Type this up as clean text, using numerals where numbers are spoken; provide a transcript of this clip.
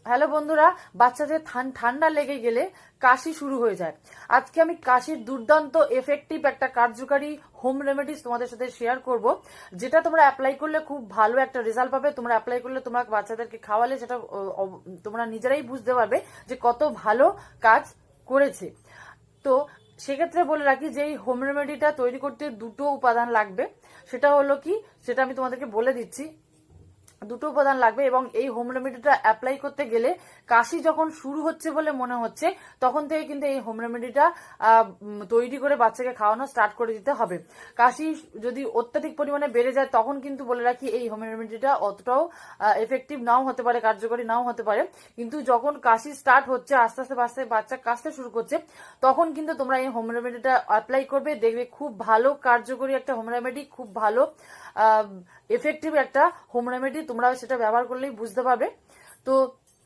Hello বন্ধুরা, বাচ্চাদের ঠান্ডা লেগে গেলে কাশি শুরু হয়ে যায়। আজকে আমি কাশির দুর্দান্ত এফেক্টিভ একটা কার্যকারী হোম রেমেডিস তোমাদের সাথে শেয়ার করব, যেটা তোমরা অ্যাপ্লাই করলে খুব ভালো একটা রেজাল্ট পাবে। তোমরা অ্যাপ্লাই করলে তোমরা বাচ্চাদেরকে খাওয়ালে সেটা তোমরা নিজেরাই বুঝতে পারবে যে কত ভালো কাজ করেছে। তো সেক্ষেত্রে বলে রাখি যে এই হোম রেমেডিটা তৈরি করতে দুটো উপাদান লাগবে। সেটা হলো কি, সেটা আমি তোমাদেরকে বলে দিচ্ছি। দুটো উপাদান লাগবে এবং এই হোম রেমেডিটা অ্যাপ্লাই করতে গেলে কাশি যখন শুরু হচ্ছে বলে মনে হচ্ছে তখন থেকে কিন্তু এই হোম রেমেডিটা তৈরি করে বাচ্চাকে খাওয়ানো স্টার্ট করে দিতে হবে। কাশি যদি অত্যাধিক পরিমাণে বেড়ে যায় তখন কিন্তু বলে রাখি এই হোম রেমেডিটা অতটাও এফেক্টিভ নাও হতে পারে, কার্যকরী নাও হতে পারে। কিন্তু যখন কাশি স্টার্ট হচ্ছে, আস্তে আস্তে বাচ্চা কাশতে শুরু করছে, তখন কিন্তু তোমরা এই হোম রেমেডিটা অ্যাপ্লাই করবে, দেখবে খুব ভালো কার্যকরী একটা হোম রেমেডি, খুব ভালো এফেক্টিভ একটা হোম রেমেডি। তোমরা সেটা ব্যবহার করলেই বুঝতে পারবে। তো